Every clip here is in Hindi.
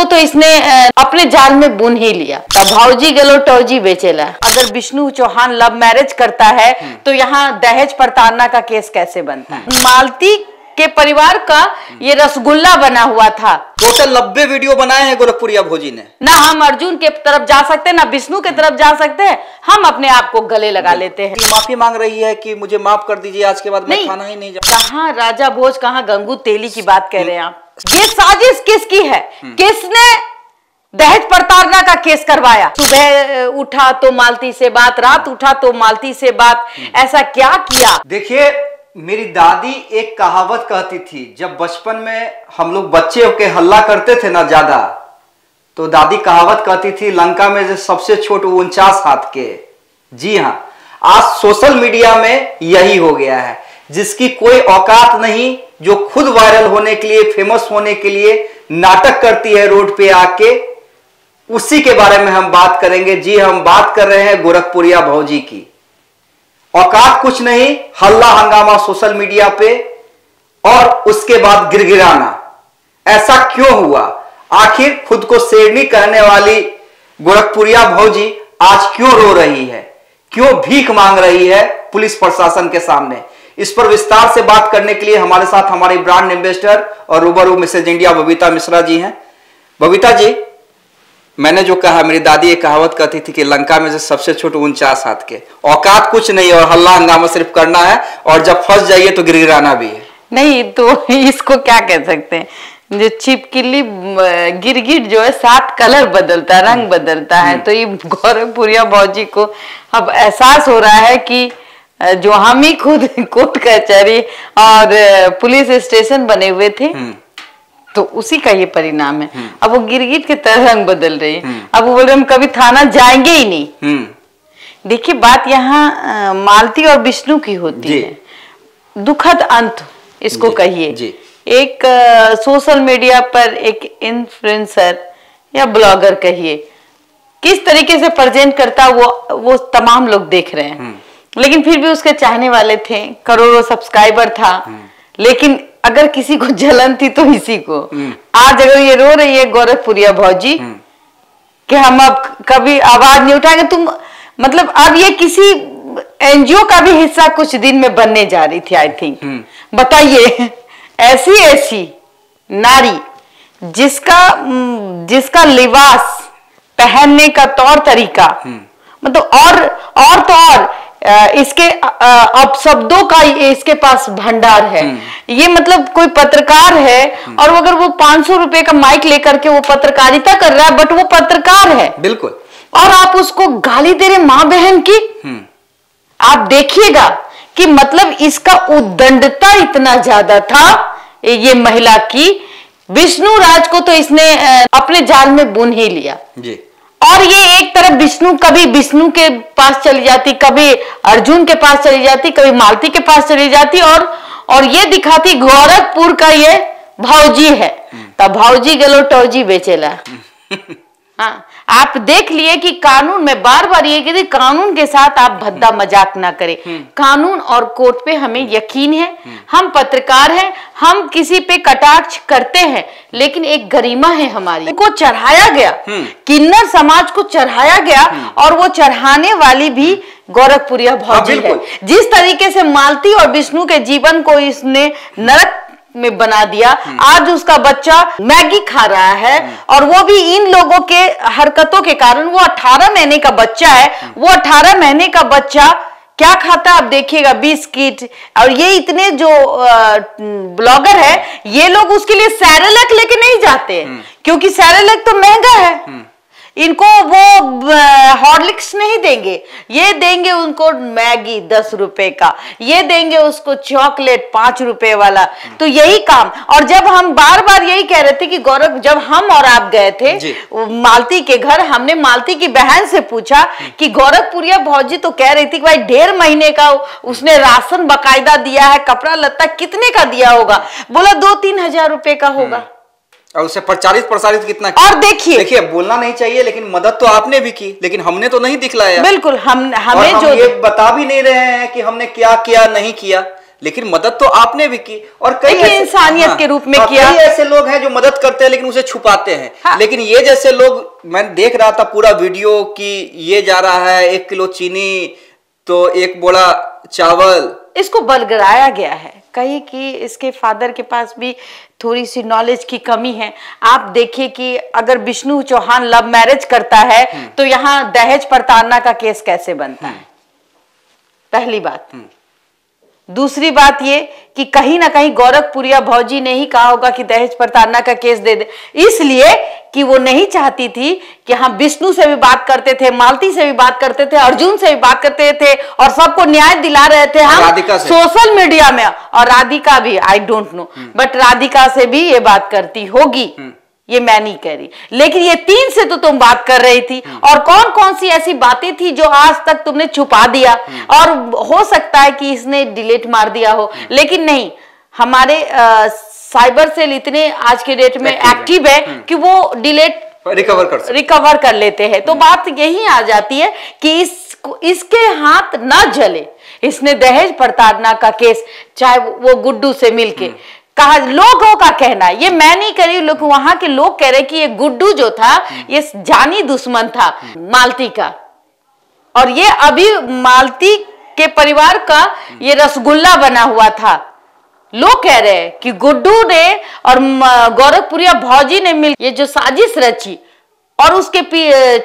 तो इसने अपने जाल में बुन ही लिया। भाऊजी गलो टौजी बेचेला। अगर विष्णु चौहान लव मैरिज करता है तो यहाँ दहेज प्रताड़ना का केस कैसे बनता है? मालती के परिवार का ये रसगुल्ला बना हुआ था। टोटल 90 वीडियो बनाए हैं गोरखपुरिया भौजी ने। ना हम अर्जुन के तरफ जा सकते हैं, ना विष्णु के तरफ जा सकते हैं, हम अपने आप को गले लगा लेते हैं। माफी मांग रही है कि मुझे माफ कर दीजिए, आज के बाद मैं खाना ही नहीं जाऊंगा। कहाँ राजा भोज, कहाँ गंगू तेली की बात कह रहे हैं आप? ये साजिश किसकी है? किसने दहेज प्रताड़ना का केस करवाया? सुबह उठा तो मालती से बात, रात उठा तो मालती से बात, ऐसा क्या किया? देखिए, मेरी दादी एक कहावत कहती थी, जब बचपन में हम लोग बच्चे होके हल्ला करते थे ना ज्यादा, तो दादी कहावत कहती थी, लंका में जो सबसे छोटे 49 हाथ के। जी हाँ, आज सोशल मीडिया में यही हो गया है। जिसकी कोई औकात नहीं, जो खुद वायरल होने के लिए, फेमस होने के लिए नाटक करती है रोड पे आके, उसी के बारे में हम बात करेंगे। जी, हम बात कर रहे हैं गोरखपुरिया भौजी की। औकात कुछ नहीं, हल्ला हंगामा सोशल मीडिया पे और उसके बाद गिड़गिड़ाना। ऐसा क्यों हुआ? आखिर खुद को शेरनी कहने वाली गोरखपुरिया भौजी आज क्यों रो रही है, क्यों भीख मांग रही है पुलिस प्रशासन के सामने? इस पर विस्तार से बात करने के लिए हमारे साथ हमारी ब्रांड एम्बेसडर और रूबरू मिसेज इंडिया बबीता मिश्रा जी हैं। बबीता जी, मैंने जो कहा, मेरी दादी एक कहावत कहती थी कि लंका में से सबसे छोटे 49 हाथ के। औकात कुछ नहीं और हल्ला हंगामा सिर्फ करना है, और जब फंस जाइए तो गिड़गिड़ाना भी है। नहीं तो इसको क्या कह सकते हैं? जो छिपकली गिरगिट जो है 7 कलर बदलता है, रंग बदलता है। तो ये गोरखपुरिया भौजी को अब एहसास हो रहा है कि जो हम ही खुद कोर्ट कचहरी और पुलिस स्टेशन बने हुए थे, तो उसी का ये परिणाम है। अब वो गिरगिट के तरह रंग बदल रही है। अब वो बोल रहे हम कभी थाना जाएंगे ही नहीं। देखिए, बात यहाँ मालती और विष्णु की होती है। दुखद अंत इसको कहिए। एक सोशल मीडिया पर एक इन्फ्लुएंसर या ब्लॉगर कहिए, किस तरीके से प्रेजेंट करता वो तमाम लोग देख रहे हैं। लेकिन फिर भी उसके चाहने वाले थे, करोड़ों सब्सक्राइबर था। लेकिन अगर किसी को जलन थी तो इसी को। आज अगर ये रो रही है गोरखपुरिया भौजी कि हम अब कभी आवाज नहीं उठाएंगे, तुम मतलब अब ये किसी एनजीओ का भी हिस्सा कुछ दिन में बनने जा रही थी, आई थिंक। बताइए, ऐसी नारी जिसका लिबास, पहनने का तौर तरीका, मतलब और तो और इसके अब शब्दों का इसके पास भंडार है। ये मतलब कोई पत्रकार है और अगर वो 500 रुपए का माइक लेकर के वो पत्रकारिता कर रहा है, बट वो पत्रकार है बिल्कुल, और आप उसको गाली दे रहे मां बहन की। आप देखिएगा कि मतलब इसका उद्दंडता इतना ज्यादा था ये महिला की। विष्णु राज को तो इसने अपने जाल में बुन ही लिया जी। और ये एक तरफ कभी विष्णु के पास चली जाती, कभी अर्जुन के पास चली जाती, कभी मालती के पास चली जाती, और ये दिखाती गोरखपुर का ये भौजी है। तब भौजी गलो टौजी बेचेला। हाँ, आप देख लिए कि कानून में बार बार ये कहती, कानून के साथ आप भद्दा मजाक ना करें। कानून और कोर्ट पे हमें यकीन है। हम पत्रकार हैं, हम किसी पे कटाक्ष करते हैं, लेकिन एक गरिमा है हमारी। को चढ़ाया गया, किन्नर समाज को चढ़ाया गया, और वो चढ़ाने वाली भी गोरखपुरिया भौजी है। जिस तरीके से मालती और विष्णु के जीवन को इसने नरक में बना दिया, आज उसका बच्चा मैगी खा रहा है, और वो भी इन लोगों के हरकतों के कारण। वो 18 महीने का बच्चा है, वो 18 महीने का बच्चा क्या खाता है आप देखिएगा, बिस्किट। और ये इतने जो ब्लॉगर है, ये लोग उसके लिए सैरेलैक लेके नहीं जाते, क्योंकि सैरेलैक तो महंगा है। इनको वो हॉर्लिक्स नहीं देंगे, ये देंगे उनको मैगी 10 रुपए का, ये देंगे उसको चॉकलेट 5 रुपए वाला। तो यही काम। और जब हम बार बार यही कह रहे थे कि गौरव, जब हम और आप गए थे मालती के घर, हमने मालती की बहन से पूछा कि गोरखपुरिया भौजी तो कह रही थी कि भाई 1.5 महीने का उसने राशन बकायदा दिया है, कपड़ा लत्ता कितने का दिया होगा? बोला 2-3 हजार रुपए का होगा। और उसे प्रचारित कितना किया? और देखिए, बोलना नहीं चाहिए, लेकिन मदद तो आपने भी की, लेकिन हमने तो नहीं दिखलाया। बिल्कुल, हमें हम ये बता भी नहीं रहे हैं कि हमने क्या किया नहीं किया, लेकिन मदद तो आपने भी की और कई इंसानियत के रूप में किया। कई ऐसे लोग हैं जो मदद करते हैं लेकिन उसे छुपाते हैं। हाँ। लेकिन ये जैसे लोग, मैं देख रहा था पूरा वीडियो कि ये जा रहा है 1 किलो चीनी तो 1 बोरा चावल, इसको बलगराया गया है कहीं कि इसके फादर के पास भी थोड़ी सी नॉलेज की कमी है। आप देखिए कि अगर विष्णु चौहान लव मैरिज करता है तो यहाँ दहेज प्रताड़ना का केस कैसे बनता है, पहली बात। दूसरी बात ये कि कहीं ना कहीं गोरखपुरिया भौजी ने ही कहा होगा कि दहेज प्रताड़ना का केस दे दे, इसलिए कि वो नहीं चाहती थी कि हम विष्णु से भी बात करते थे, मालती से भी बात करते थे, अर्जुन से भी बात करते थे और सबको न्याय दिला रहे थे हम सोशल मीडिया में। और राधिका भी, I don't know, but Radhika से भी ये बात करती होगी, ये मैं नहीं कह रही, लेकिन ये 3 से तो तुम बात कर रही थी। और कौन कौन सी ऐसी बातें थी जो आज तक तुमने छुपा दिया, और हो सकता है कि इसने डिलीट मार दिया हो, लेकिन नहीं, हमारे साइबर सेल इतने आज के डेट में एक्टिव है कि वो डिलीट रिकवर कर लेते हैं। तो बात यही आ जाती है कि इसके हाथ ना जले। इसने दहेज प्रताड़ना का केस, चाहे वो गुड्डू से मिलके कहा, लोगों का कहना है, ये मैं नहीं कह रही, लोग वहां के लोग कह रहे कि ये गुड्डू जो था ये जानी दुश्मन था मालती का, और ये अभी मालती के परिवार का ये रसगुल्ला बना हुआ था। लोग कह रहे हैं कि गुड्डू ने और गोरखपुरिया भौजी ने मिल ये जो साजिश रची और उसके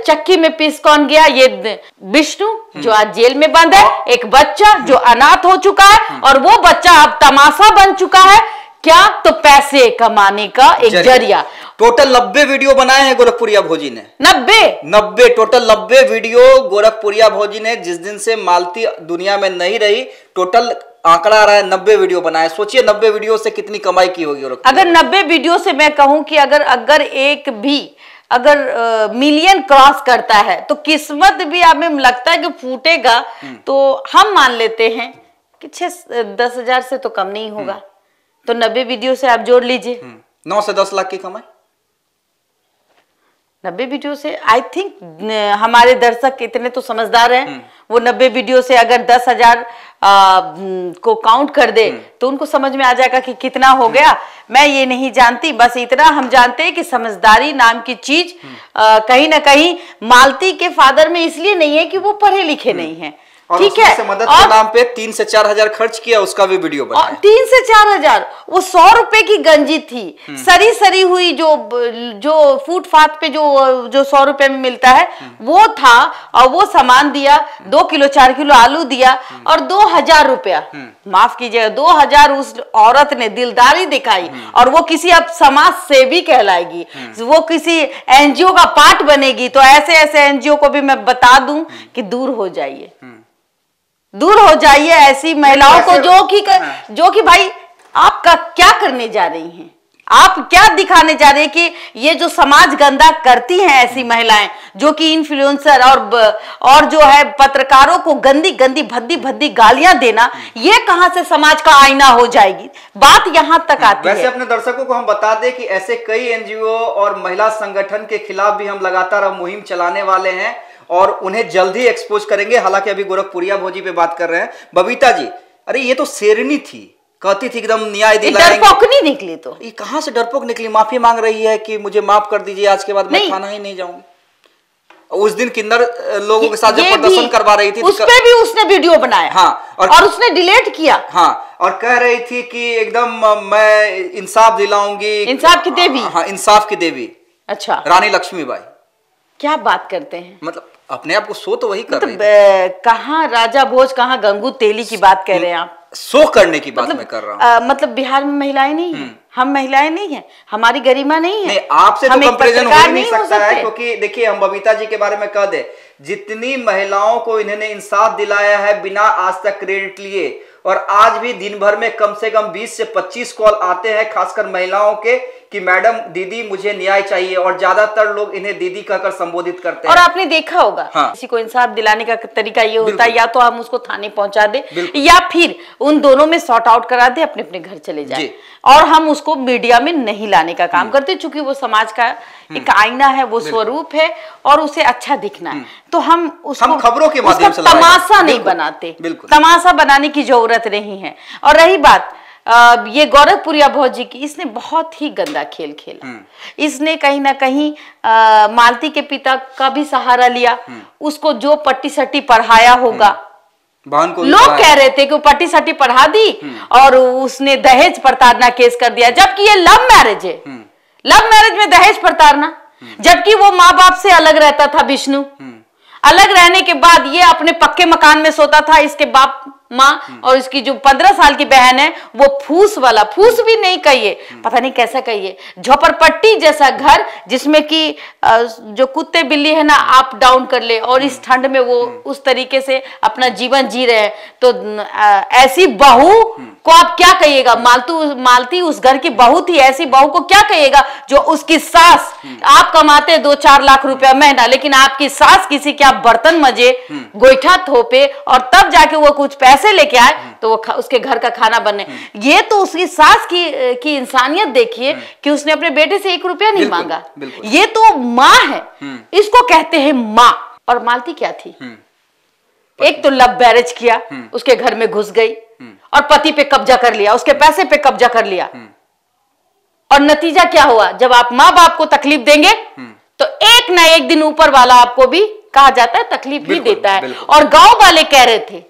चक्की में पीस कौन गया, ये विष्णु जो आज जेल में बंद है, एक बच्चा जो अनाथ हो चुका है, और वो बच्चा अब तमाशा बन चुका है, क्या तो पैसे कमाने का एक जरिया। टोटल 90 वीडियो बनाए हैं गोरखपुरिया भौजी ने। 90 टोटल 90 वीडियो गोरखपुरिया भौजी ने, जिस दिन से मालती दुनिया में नहीं रही, टोटल आंकड़ा आ रहा है 90 वीडियो बनाए। सोचिए 90 वीडियो से कितनी कमाई की होगी। अगर 90 वीडियो से मैं कहूं कि अगर एक भी अगर मिलियन क्रॉस करता है तो किस्मत भी हमें लगता है कि फूटेगा, तो हम मान लेते हैं कि 6-10 हजार से तो कम नहीं होगा। तो 90 वीडियो से आप जोड़ लीजिए 9 से 10 लाख की कमाई 90 वीडियो से। आई थिंक हमारे दर्शक इतने तो समझदार हैं, वो 90 वीडियो से अगर 10,000 को काउंट कर दे तो उनको समझ में आ जाएगा कि कितना हो गया। मैं ये नहीं जानती, बस इतना हम जानते हैं कि समझदारी नाम की चीज कहीं ना कहीं मालती के फादर में इसलिए नहीं है कि वो पढ़े लिखे नहीं है, ठीक है। मदद के नाम पे 3 से 4 हजार खर्च किया, उसका भी वीडियो बनाया। 3 से 4 हजार, वो 100 रुपए की गंजी थी, सरी हुई, जो फुटपाथ पे जो 100 रुपए में मिलता है वो था, और वो सामान दिया, 2 किलो 4 किलो आलू दिया, और 2000 रुपया, माफ कीजिएगा, 2000 उस औरत ने दिलदारी दिखाई, और वो किसी अब समाज सेवी कहलाएगी, वो किसी एनजीओ का पार्ट बनेगी। तो ऐसे एनजीओ को भी मैं बता दूं कि दूर हो जाइए ऐसी महिलाओं को जो कि भाई आपका क्या करने जा रही हैं, आप क्या दिखाने जा रहे हैं कि ये जो समाज गंदा करती हैं ऐसी महिलाएं, जो कि इन्फ्लुएंसर और जो है पत्रकारों को गंदी भद्दी गालियां देना, ये कहां से समाज का आईना हो जाएगी। बात यहां तक आती है। वैसे अपने दर्शकों को हम बता दें कि ऐसे कई एनजीओ और महिला संगठन के खिलाफ भी हम लगातार मुहिम चलाने वाले हैं और उन्हें जल्द ही एक्सपोज करेंगे। हालांकि अभी गोरखपुरिया भौजी पे बात कर रहे हैं। बबीता जी, अरे ये तो शेरनी थी, कहती थी एकदम न्याय दिलाएंगे, डरपोक नहीं निकली। तो ये कहां से डरपोक निकली? माफी मांग रही है कि मुझे माफ कर दीजिए, आज के बाद मैं खाना ही नहीं जाऊंगी। उस दिन किन्नर लोगों के साथ जब प्रदर्शन करवा रही थी, उस पे भी उसने वीडियो बनाया, हाँ, और उसने डिलीट किया, हाँ, और कह रही थी कि एकदम मैं इंसाफ दिलाऊंगी, इंसाफ की देवी, हाँ, इंसाफ की देवी, अच्छा, रानी लक्ष्मीबाई। क्या बात करते हैं, मतलब अपने आप को शो तो वही कर रही थी। कहाँ राजा भोज, कहाँ गंगू तेली की बात कह रहे हैं आप? शो करने की बात मैं कर रहा हूँ। मतलब बिहार में महिलाएं नहीं है, हम महिलाएं नहीं है, हमारी गरिमा नहीं है, आपसे तो कंपैरिजन हो ही नहीं सकता है। क्योंकि देखिए, हम बबीता जी के बारे में कह दे, जितनी महिलाओं को इन्होंने इंसाफ दिलाया है बिना आज तक क्रेडिट लिए, और आज भी दिन भर में कम से कम 20 से 25 कॉल आते हैं, खासकर महिलाओं के, कि मैडम, दीदी, मुझे न्याय चाहिए, और ज्यादातर लोग इन्हें दीदी कहकर संबोधित करते हैं। और आपने देखा होगा, हाँ। किसी को इंसाफ दिलाने का तरीका ये होता है, या तो हम उसको थाने पहुंचा दे, या फिर उन दोनों में सॉर्ट आउट करा दे, अपने अपने घर चले जाए, और हम उसको मीडिया में नहीं लाने का काम करते, क्योंकि वो समाज का एक आईना है, वो स्वरूप है, और उसे अच्छा दिखना है, तो हम उसको खबरों के माध्यम से तमाशा नहीं बनाते, तमाशा बनाने की जरूरत नहीं है। और रही बात ये गोरखपुरिया भौजी की, इसने बहुत ही गंदा खेल खेला। इसने कहीं ना कहीं मालती के पिता का भी सहारा लिया, उसको जो पट्टी सट्टी पढ़ाया होगा, लोग कह रहे थे कि वो पट्टी सट्टी पढ़ा दी, और उसने दहेज प्रताड़ना केस कर दिया, जबकि ये लव मैरिज है। लव मैरिज में दहेज प्रताड़ना, जबकि वो माँ बाप से अलग रहता था विष्णु। अलग रहने के बाद ये अपने पक्के मकान में सोता था, इसके बाप माँ और इसकी जो 15 साल की बहन है वो फूस वाला, फूस भी नहीं कहिए, पता नहीं कैसा कहिए, झोपड़पट्टी जैसा घर, जिसमें कि जो कुत्ते बिल्ली है ना अप डाउन कर ले, और इस ठंड में वो उस तरीके से अपना जीवन जी रहे हैं। तो ऐसी बहू को आप क्या कहिएगा? मालती उस घर की बहू थी, ऐसी बहू को क्या कहिएगा जो उसकी सास, आप कमाते 2-4 लाख रुपया महीना, लेकिन आपकी सास किसी के आप बर्तन मजे, गोईठा थोपे, और तब जाके वो कुछ पैसे लेके आए तो वो उसके घर का खाना बनने। ये तो उसकी सास की इंसानियत देखिए कि उसने अपने बेटे से 1 रुपया नहीं मांगा। ये तो माँ है, इसको कहते हैं माँ। और मालती क्या थी? एक तो लव मैरिज किया, उसके घर में घुस गई और पति पे कब्जा कर लिया, उसके पैसे पे कब्जा कर लिया, और नतीजा क्या हुआ? जब आप माँ बाप को तकलीफ देंगे तो एक ना एक दिन ऊपर वाला आपको भी, कहा जाता है, तकलीफ ही देता है। और गांव वाले कह रहे थे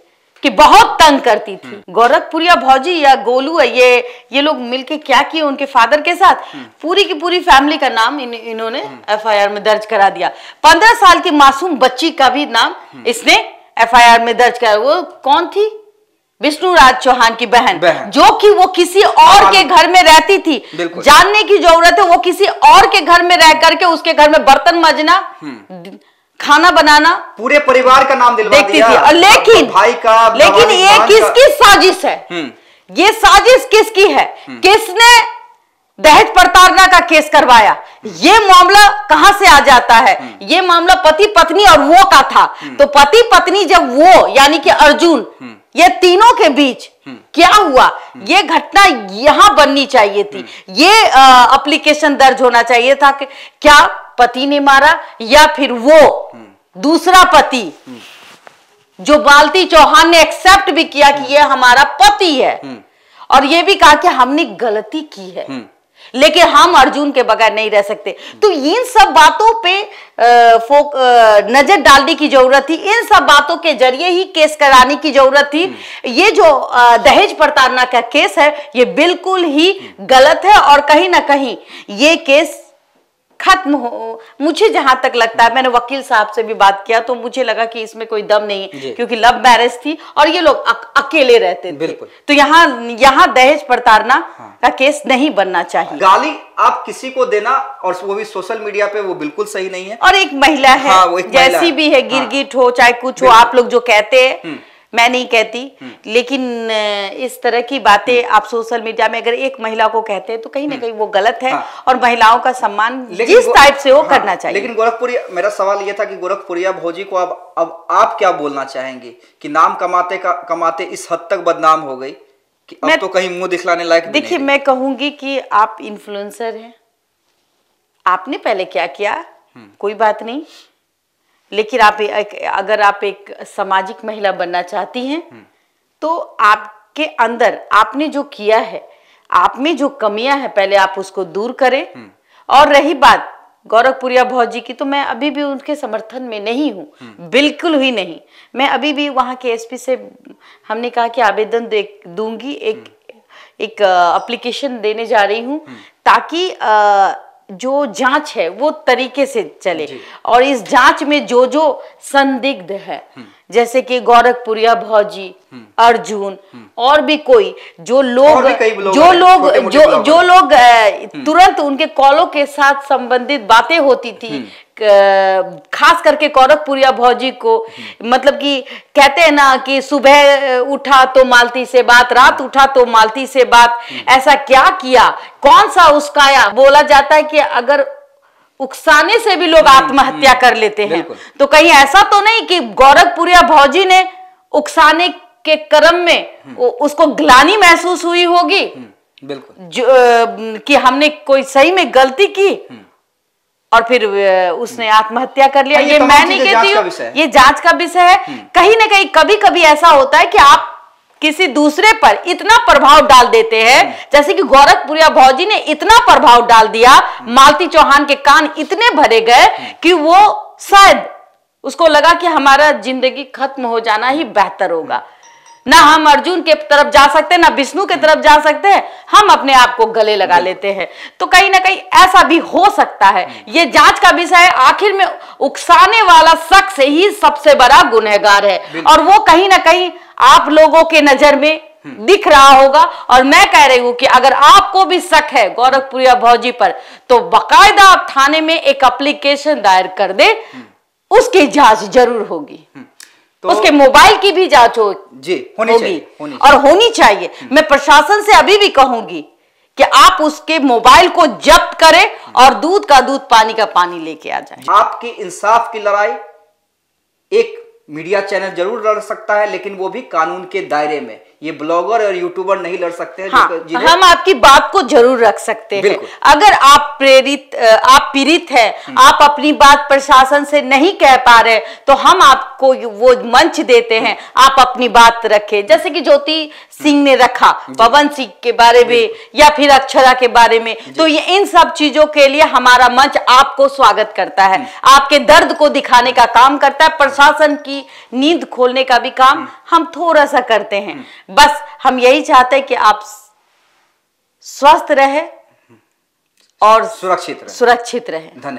कि बहुत तंग करती थी। गोरखपुरिया भौजी या गोलू, ये लोग मिलके क्या किए उनके फादर के साथ, पूरी की पूरी फैमिली का नाम इन्होंने एफआईआर में दर्ज करा दिया। 15 साल की मासूम बच्ची का भी नाम इसने एफआईआर में दर्ज करा। वो कौन थी? विष्णु राज चौहान की बहन, जो कि वो किसी और के घर में रहती थी। जानने की जरूरत है, वो किसी और के घर में रह करके उसके घर में बर्तन मजना, खाना बनाना, पूरे परिवार का नाम दिलवा दिया। लेकिन भाई का, लेकिन ये किसकी साजिश है? ये साजिश किसकी है? किसने दहेज प्रताड़ना का केस करवाया? ये मामला कहां से आ जाता है? ये मामला पति पत्नी और वो का था। तो पति पत्नी जब वो, यानी कि अर्जुन, ये तीनों के बीच क्या हुआ, ये घटना यहां बननी चाहिए थी। ये एप्लीकेशन दर्ज होना चाहिए था कि क्या पति ने मारा, या फिर वो दूसरा पति, जो मालती चौहान ने एक्सेप्ट भी किया कि ये हमारा पति है, और ये भी कहा कि हमने गलती की है, लेकिन हम अर्जुन के बगैर नहीं रह सकते। तो इन सब बातों पे नजर डालने की जरूरत थी, इन सब बातों के जरिए ही केस कराने की जरूरत थी। ये जो दहेज प्रताड़ना का केस है, ये बिल्कुल ही गलत है, और कहीं ना कहीं ये केस खत्म हो। मुझे जहां तक लगता है, मैंने वकील साहब से भी बात किया तो मुझे लगा कि इसमें कोई दम नहीं है, क्योंकि लव मैरिज थी और ये लोग अकेले रहते थे। तो यहाँ दहेज प्रताड़ना का केस नहीं बनना चाहिए। गाली आप किसी को देना, और वो भी सोशल मीडिया पे, वो बिल्कुल सही नहीं है। और एक महिला है, जैसी भी है, गिरगिट हो चाहे कुछ हो, आप लोग जो कहते हैं, मैं नहीं कहती, लेकिन इस तरह की बातें आप सोशल मीडिया में अगर एक महिला को कहते हैं तो कहीं ना कहीं वो गलत है। और महिलाओं का सम्मान जिस टाइप से वो करना चाहिए। लेकिन गोरखपुरिया, मेरा सवाल ये था कि गोरखपुरिया भौजी को अब आप क्या बोलना चाहेंगे कि नाम कमाते इस हद तक बदनाम हो गई कि अब तो कहीं मुंह दिखलाने लायक नहीं। देखिए, मैं कहूंगी कि आप इन्फ्लुएंसर हैं, आपने पहले क्या किया कोई बात नहीं, लेकिन अगर आप एक सामाजिक महिला बनना चाहती हैं तो आपके अंदर आपने जो किया है, आप में जो कमियां हैं, पहले आप उसको दूर करें। और रही बात गोरखपुरिया भौजी की, तो मैं अभी भी उनके समर्थन में नहीं हूं, बिल्कुल ही नहीं। मैं अभी भी वहां के एसपी से हमने कहा कि आवेदन दूंगी, एक एप्लीकेशन देने जा रही हूं, ताकि जो जांच है वो तरीके से चले, और इस जांच में जो संदिग्ध है, जैसे कि गोरखपुरिया भौजी, अर्जुन, और भी कोई जो लोग तुरंत उनके कॉलों के साथ संबंधित बातें होती थी, खास करके गोरखपुरिया भौजी को, मतलब कि कहते हैं ना कि सुबह उठा तो मालती से बात, रात उठा तो मालती से बात, ऐसा क्या किया, कौन सा उस्काया। बोला जाता है कि अगर उकसाने से भी लोग आत्महत्या कर लेते हैं, तो कहीं ऐसा तो नहीं कि गोरखपुरिया भौजी ने उकसाने के क्रम में उसको ग्लानि महसूस हुई होगी, बिल्कुल, कि हमने कोई सही में गलती की और फिर उसने आत्महत्या कर लिया। ये मैं नहीं कहती हूँ, ये जांच का विषय है। कहीं ना कहीं कभी कभी ऐसा होता है कि आप किसी दूसरे पर इतना प्रभाव डाल देते हैं, जैसे कि गोरखपुरिया भौजी ने इतना प्रभाव डाल दिया, मालती चौहान के कान इतने भरे गए कि वो शायद उसको लगा कि हमारा जिंदगी खत्म हो जाना ही बेहतर होगा, ना हम अर्जुन के तरफ जा सकते हैं, ना विष्णु के तरफ जा सकते हैं, हम अपने आप को गले लगा लेते हैं। तो कहीं ना कहीं ऐसा भी हो सकता है, ये जांच का विषय है। आखिर में उकसाने वाला शख्स ही सबसे बड़ा गुनहगार है, और वो कहीं ना कहीं आप लोगों के नजर में दिख रहा होगा। और मैं कह रही हूं कि अगर आपको भी शक है गोरखपुरिया भौजी पर, तो बाकायदा आप थाने में एक एप्लीकेशन दायर कर दे, उसकी जांच जरूर होगी। तो उसके मोबाइल की भी जांच होगी और होनी चाहिए। मैं प्रशासन से अभी भी कहूंगी कि आप उसके मोबाइल को जब्त करें और दूध का दूध, पानी का पानी लेके आ जाए। आपकी इंसाफ की लड़ाई एक मीडिया चैनल जरूर लड़ सकता है, लेकिन वो भी कानून के दायरे में। ये ब्लॉगर और यूट्यूबर नहीं लड़ सकते हैं। हाँ, हम आपकी बात को जरूर रख सकते हैं। अगर आप पीड़ित हैं, आप अपनी बात प्रशासन से नहीं कह पा रहे, तो हम आपको वो मंच देते हैं, आप अपनी बात रखें। जैसे कि ज्योति सिंह ने रखा पवन सिंह के बारे में या फिर अक्षरा के बारे में, तो ये इन सब चीजों के लिए हमारा मंच आपको स्वागत करता है, आपके दर्द को दिखाने का काम करता है। प्रशासन की नींद खोलने का भी काम हम थोड़ा सा करते हैं। बस हम यही चाहते हैं कि आप स्वस्थ रहे और सुरक्षित रहे। धन्यवाद।